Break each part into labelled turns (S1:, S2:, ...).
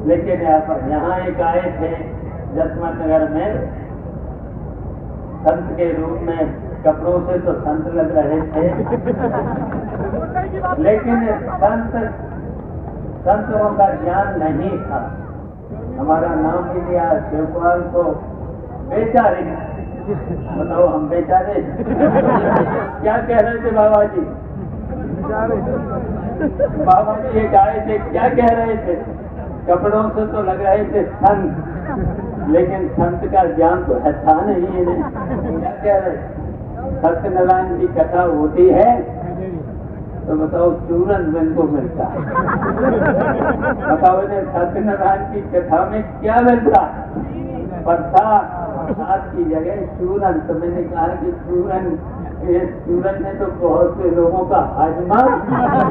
S1: लेकिन यहाँ एक आए थे जसमत नगर में संत के रूप में, कपड़ों से तो संत लग रहे थे, लेकिन संतों का ज्ञान नहीं था। हमारा नाम भी दिया शिवपाल को बेचारे। बताओ हम बेचारे क्या कह रहे थे बाबा जी? बाबा जी ये आए थे, क्या कह रहे थे? कपड़ों से तो लग रहे थे संत, लेकिन संत का ज्ञान तो था नहीं इन्हें। क्या कह रहे? सत्यनारायण की कथा होती है तो बताओ चूरन बन को मिलता है। बताओ इन्हें सत्यनारायण की कथा में क्या मिलता? प्रसाद की जगह चूरन। तो मैंने कहा कि चूरन ने तो बहुत से लोगों का हाजमा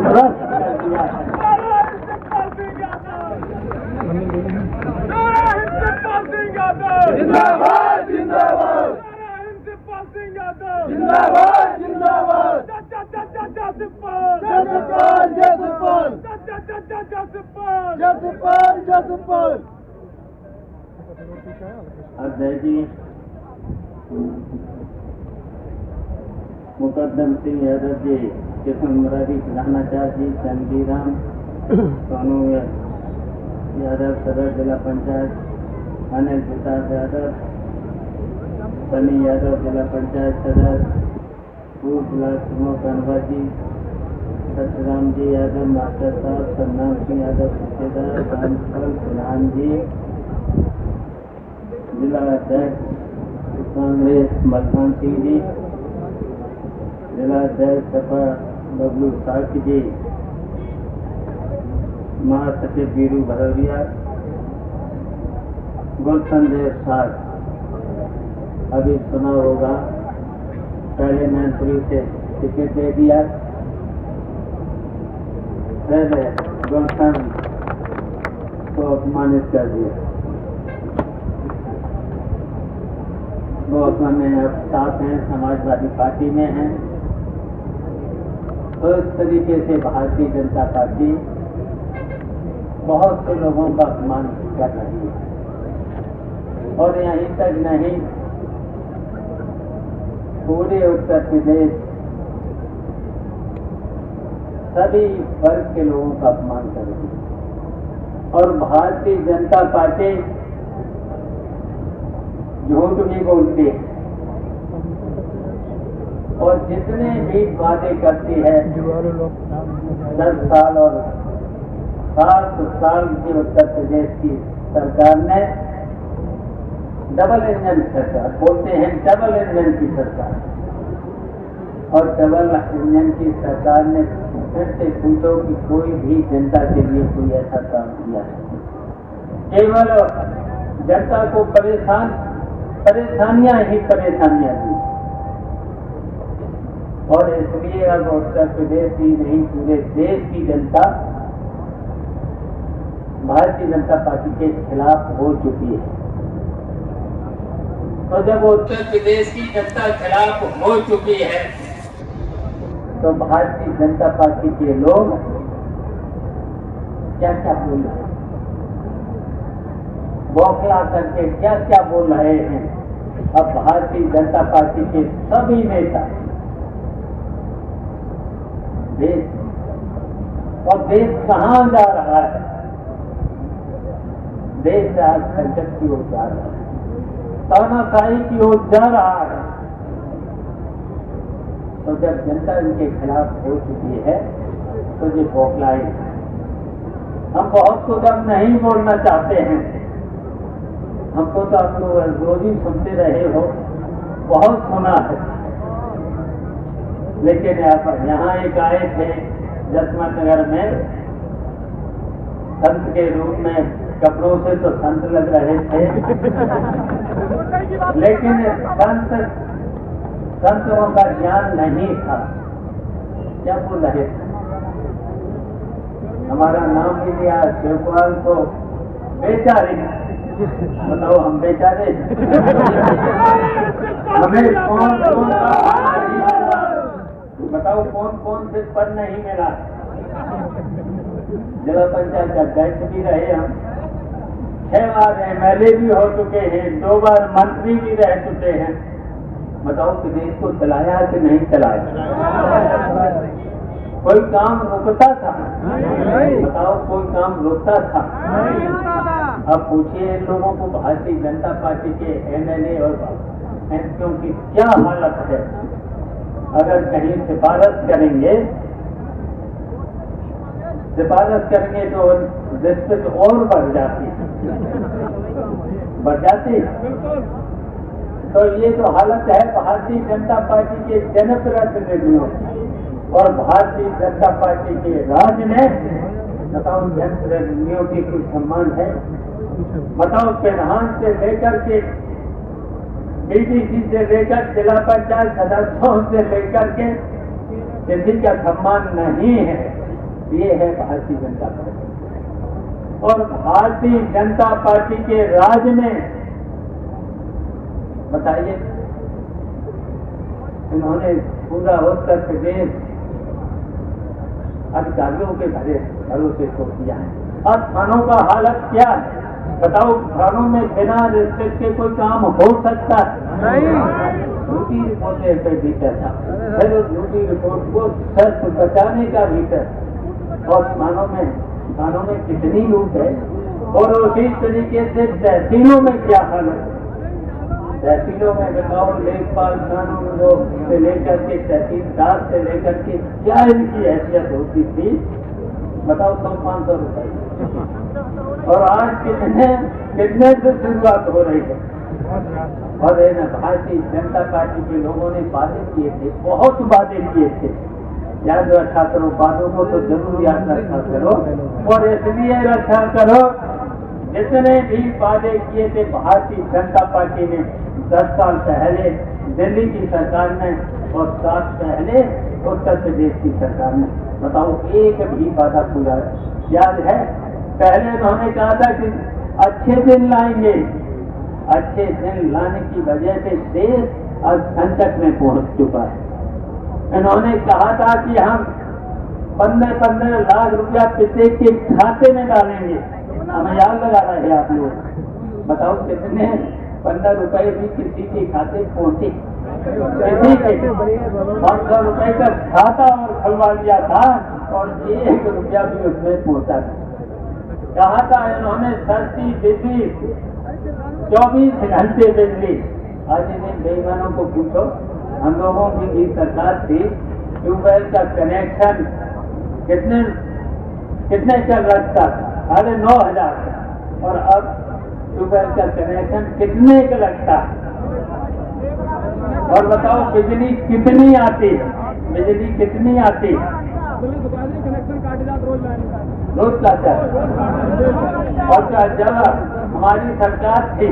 S1: ध्वस्त कर दिया है।
S2: जिंदाबाद जिंदाबाद जिंदाबाद जिंदाबाद
S1: अध्यक्ष जी मुकदम सिंह यादव जी, किशन मुरारी खिलानाचार्य जी, चंदीराम सोनू यादव सदर जिला पंचायत, अनिल प्रताप यादव, सनी यादव जिला पंचायत सदर, पूर्व ब्लॉक प्रमुख कन्वा जी, सतराम जी यादव मास्टर साहब, सन्नाम सिंह यादव ठेकेदार, रामफल प्रधान जी, जिला अध्यक्ष कांग्रेस मलखान सिंह जी, जिला अध्यक्ष सपा बबलू साकी जी, महासचिव वीरू भदौरिया, गुलशन देव साग। अभी सुना होगा पहले मैनपुरी से टिकट दे दिया, पहले गुलशन को अपमानित कर दिया। वो अपने अब साथ हैं, समाजवादी पार्टी में हैं। तो इस तरीके से भारतीय जनता पार्टी बहुत से लोगों का अपमान कर रही है। और यहीं तक नहीं, पूरे उत्तर प्रदेश सभी वर्ग के लोगों का अपमान कर रही है। और भारतीय जनता पार्टी झूठ भी बोलती है और जितने भी वादे करती है 10 साल और 7 साल की उत्तर प्रदेश की सरकार ने डबल इंजन सरकार बोलते हैं, डबल इंजन की सरकार। और डबल इंजन की सरकार ने फिर से पूछो कि कोई भी जनता के लिए कोई ऐसा काम किया है? केवल जनता को परेशानियां ही परेशानियां दी। और इसलिए अब उत्तर प्रदेश ही नहीं, पूरे देश की जनता भारतीय जनता पार्टी के खिलाफ हो चुकी है। तो जब उत्तर प्रदेश की जनता खिलाफ हो चुकी है तो भारतीय जनता पार्टी के लोग क्या क्या बोल रहे हैं, बौखला करके क्या क्या बोल रहे हैं। अब भारतीय जनता पार्टी के सभी नेता देश कहां जा रहा है? देश आज संकट की ओर जा रहा है, तानाशाही की ओर जा रहा है। तो जब जनता इनके खिलाफ हो चुकी है तो ये बौखलाए। हम बहुत कुछ अब नहीं बोलना चाहते हैं, हमको तो आप लोग रोज ही सुनते रहे हो, बहुत सुना है। लेकिन यहाँ एक आए थे जसमत नगर में संत के रूप में, कपड़ों से तो संत लग रहे थे, लेकिन संतों का ज्ञान नहीं था। क्या बोल रहे थे? हमारा नाम भी दिया शिवपाल को बेचारे। बताओ हम बेचारे? हमें बताओ कौन कौन से पद नहीं मिला? जिला पंचायत अध्यक्ष भी रहे हम, 6 बार MLA भी हो चुके हैं, 2 बार मंत्री भी रह चुके हैं। बताओ कि देश को चलाया कि नहीं चलाया? कोई काम रुकता था? बताओ कोई काम रुकता था? अब पूछिए इन लोगों को, भारतीय जनता पार्टी के MLA और MPओं की क्या हालत है। अगर कहीं सिफारिश करेंगे तो रिश्वत और बढ़ जाती तो ये तो हालत है भारतीय जनता पार्टी के जनप्रतिनिधियों और भारतीय जनता पार्टी के राज्य में। बताओ जनप्रतिनिधियों की कुछ सम्मान है? बताओ प्रधान से लेकर के BDC से लेकर जिला पंचायत सदस्यों से लेकर के किसी का सम्मान नहीं है। ये है भारतीय जनता पार्टी। और भारतीय जनता पार्टी के राज में बताइए, इन्होंने पूरा उत्तर प्रदेश अधिकारियों के घरों से छोड़ दिया है। अब थानों का हालत क्या है? बताओ, थानों में बिना रिश्वत के कोई काम हो सकता है? झूठी रिपोर्टें पे भीतर था, फिर उस झूठी रिपोर्ट को सच बचाने का भीतर। और थानों में कितनी लूट है। और उसी तरीके से तहसीलों में क्या हालत है? तहसीलों में बताओ, लेखपाल कानून से लेकर के तहसीलदार से लेकर के क्या इनकी हैसियत होती थी? बताओ, 100-500 रुपए। और आज कितने से शुरुआत हो रही है। और भारतीय जनता पार्टी के लोगों ने वादे किए थे, बहुत वादे किए थे। याद रखा करो, वादों को तो जरूर याद रखा करो। और इसलिए रखा करो, जितने भी वादे किए थे भारतीय जनता पार्टी ने 10 साल पहले दिल्ली की सरकार ने और 7 पहले उत्तर प्रदेश की सरकार ने, बताओ एक भी वादा पूरा याद है? पहले उन्होंने कहा था कि अच्छे दिन लाएंगे। अच्छे दिन लाने की वजह से देश आज संकट में पहुंच चुका है। इन्होंने कहा था कि हम 15-15 लाख रुपया प्रत्येक के खाते में डालेंगे। हमें याद लगा रहे हैं आप लोग। बताओ कितने 15 रुपए भी किसी के खाते पहुंचे? किसी के 500 रुपए का खाता और खुलवा लिया था और 1 रुपया भी उसमें पहुंचा था। कहा था इन्होंने सस्ती बिजली, 24 घंटे बिजली। आज इन बेईमानों को पूछो, हम लोगों की सरकार थी, ट्यूबवेल का कनेक्शन कितने चल रखता था? 9,500। और अब ट्यूबवेल का कनेक्शन कितने का लगता है? और बताओ बिजली कितनी आती है? बिजली कितनी आती है?
S2: कनेक्शन काट जाता
S1: रोज लाता है। और जब हमारी सरकार थी,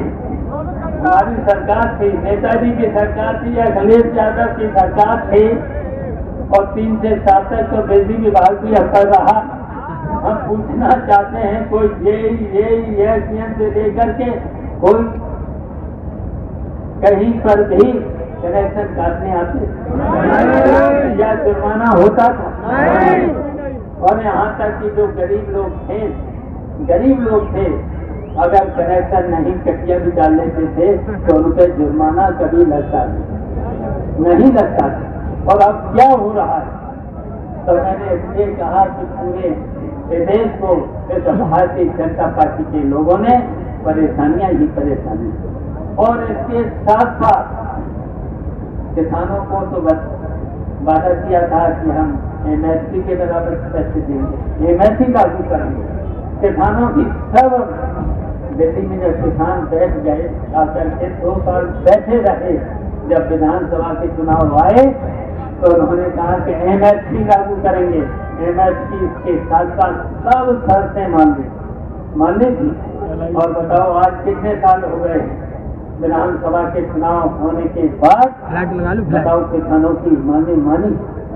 S1: नेताजी की सरकार थी, अखिलेश यादव की सरकार थी, और 3 से 7 तक तो बिजली विभाग भी असर रहा। हम पूछना चाहते हैं, कोई ये से लेकर के कोई कहीं पर भी कनेक्शन काटने आते या जुर्माना होता था? और यहाँ तक कि जो गरीब लोग थे, अगर कनेक्शन नहीं कटिया भी डाल लेते थे तो उन पर जुर्माना कभी नहीं लगता था। और अब क्या हो रहा है? तो मैंने इसलिए कहा कि पूरे देश को भारतीय जनता पार्टी के लोगों ने परेशानियां ही परेशानी, और इसके साथ साथ किसानों को तो वादा किया था कि हम MSP के बराबर पैसे देंगे, MSP लागू करेंगे। किसानों की सब दिल्ली में जब किसान बैठ गए, आकर के 2 साल बैठे रहे, जब विधानसभा के चुनाव आए तो उन्होंने कहा कि MSP लागू करेंगे। MSP के साथ साथ सब शर्तें माननी थी। और बताओ आज कितने साल हो गए विधानसभा के चुनाव होने के बाद? बताओ किसानों की मानी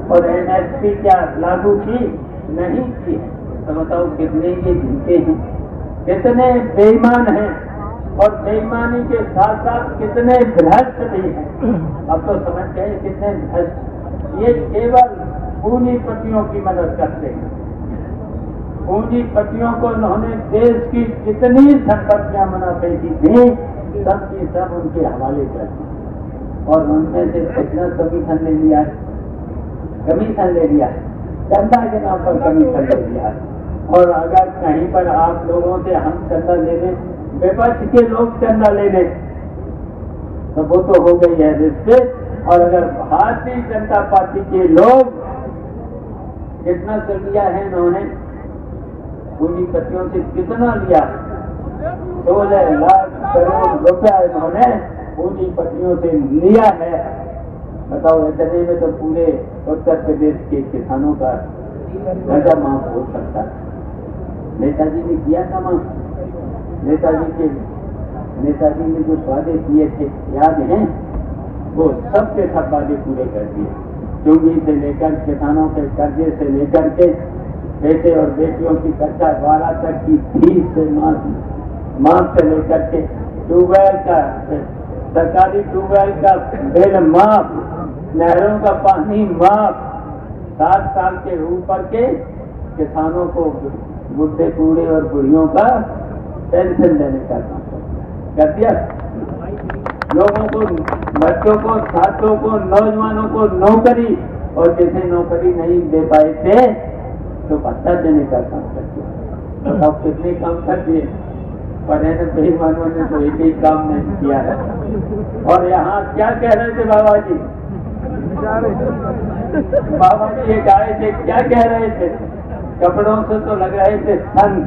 S1: और MSP क्या लागू की? नहीं की। तो बताओ कितने ये झूठे हैं, कितने बेईमान हैं, और बेईमानी के साथ साथ कितने भ्रष्ट भी हैं। अब तो समझ गए कितने भ्रष्ट। ये केवल पूंजीपतियों की मदद करते हैं। पूंजीपतियों को उन्होंने देश की जितनी संपत्तियां मुनाफे की थी सब की सब उनके हवाले कर दी और उनमें से कितना कमीशन ले लिया है, कमीशन ले लिया है, चंदा के नाम पर कमीशन ले लिया है। और अगर कहीं पर आप लोगों से हम चंदा ले लें, विपक्ष के लोग चंदा ले लें तो वो तो हो गई है रिश्वत। और अगर भारतीय जनता पार्टी के लोग कितना कर लिया है इन्होंने, पूंजीपतियों से कितना लिया, 16 लाख करोड़ रुपया इन्होंने पूंजीपतियों से लिया है। बताओ, इतने में तो पूरे उत्तर प्रदेश के किसानों का कर्जा माफ हो सकता है। नेताजी ने किया था माफ। नेताजी ने जो वादे किए थे याद हैं, वो सब के सब वादे पूरे कर दिए। चूंगी से लेकर किसानों के कर्जे से लेकर के बेटे और बेटियों की कक्षा 12 तक की फीस से माफ से लेकर के ट्यूबवेल का, सरकारी ट्यूबवेल का बिल माफ, नहरों का पानी माफ, 7 साल के ऊपर के किसानों को बुढ़े बूढ़े और बुढ़ियों का पेंशन देने का काम कर दिया। लोगों को, बच्चों को, छात्रों को, नौजवानों को नौकरी, और जिसे नौकरी नहीं दे पाए थे तो भत्ता देने का काम कर दिया। बताओ कितने काम कर दिए, पर बेईमानों ने तो एक ही काम नहीं किया है। और यहाँ क्या कह रहे थे बाबा जी? बाबा जी ये आए थे, क्या कह रहे थे? कपड़ों से तो लग रहे थे संत,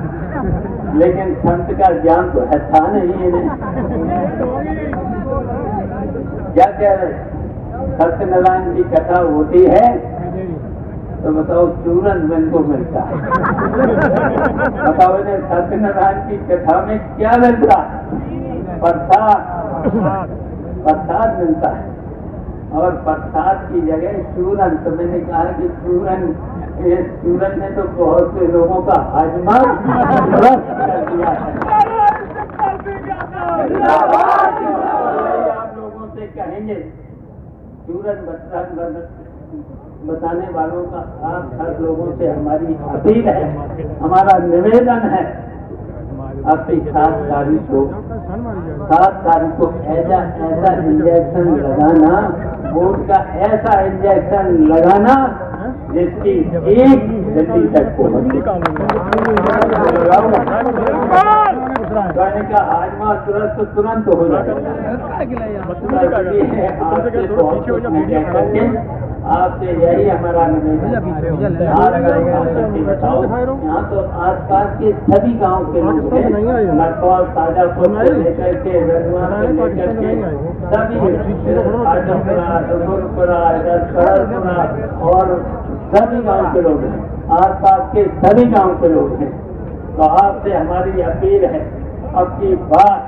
S1: लेकिन संत का ज्ञान तो है था नहीं इन्हें। क्या कह रहे? सत्यनारायण की कथा होती है तो बताओ चूरन बन को मिलता है। बताओ इन्हें सत्यनारायण की कथा में क्या मिलता है? प्रसाद मिलता है, और प्रसाद की जगह चूरन। तो मैंने कहा कि चूरन ने तो बहुत से लोगों का हाजमा ध्वस्त कर दिया है। आप लोगों से कहेंगे, चूरन बताने वालों का आप हर लोगों से हमारी अपील है, हमारा निवेदन है, आपकी 7 तारीख को ऐसा इंजेक्शन लगाना, वोट का ऐसा इंजेक्शन लगाना जिसकी एक दिल्ली तक पहुंच। का हाजमा तुरंत हो जाएगा। आपसे यही हमारा निवेदन। यहाँ तो आसपास के सभी गांव के लोग हैं, नरकौल, ताजापुर से लेकर के रजवा से लेकर के सभी आजमपुरा, डुंगरपुरा, सरसपुरा और सभी गांव के लोग हैं, आसपास के सभी गांव के लोग हैं। तो आपसे हमारी अपील है, अब की बात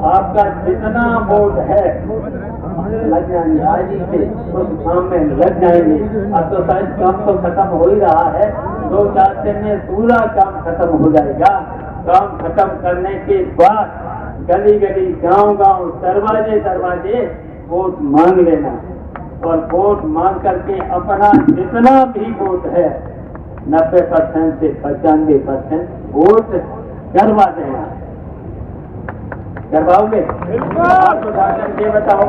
S1: आपका जितना वोट है लग जाएंगे, आज ही से उस काम में लग जाएंगे। अब तो शायद काम तो खत्म हो ही रहा है, 2-4 दिन में पूरा काम खत्म हो जाएगा। काम खत्म करने के बाद गली गली, गांव गांव, दरवाजे दरवाजे वोट मांग लेना, और वोट मांग करके अपना जितना भी वोट है 90% से 95% वोट करवा देना। करवाओगे? आप उठा करके बताओ।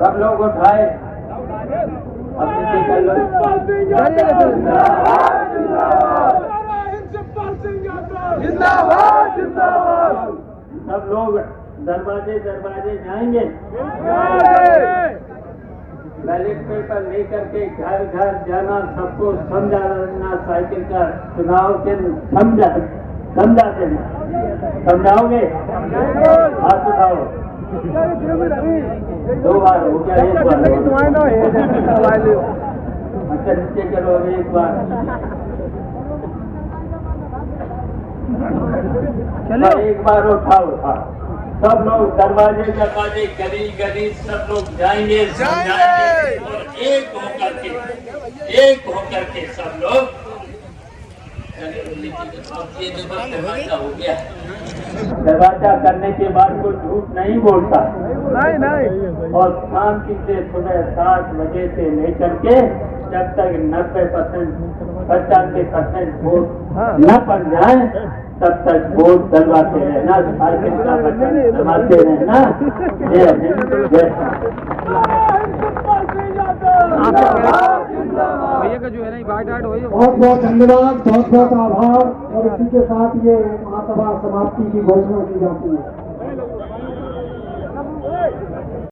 S1: सब लोग उठाए, अब कर लो। सब लोग दरवाजे दरवाजे जाएंगे, बैलेट पेपर लेकर के घर घर जाना, सबको समझाना, साइकिल का चुनाव चिन्ह समझा देना। समझाओगे? हाथ उठाओ। 2 बार हो गया, 1 बार अच्छा नीचे चलो, 1 बार चलो, 1 बार उठाओ। सब लोग दरवाजे दरवाजे, गली गली सब लोग जाएंगे, समझाएंगे, और एक होकर के सब लोग। अब ये दरवाजा हो गया, दरवाजा करने के बाद कोई झूठ नहीं बोलता। नहीं। और शांति से सुबह 7 बजे से लेकर के जब तक 90% 95% वोट न पड़ जाए तब तक वोट डलवाते रहना, साइकिल का बटन दबाते रहना। जय हिंद, जय
S2: भैया का जो है ना बाइट आर्ट हो
S3: बहुत बहुत धन्यवाद, बहुत बहुत आभार। और इसी के साथ ये महासभा समाप्ति की घोषणा की जाती है।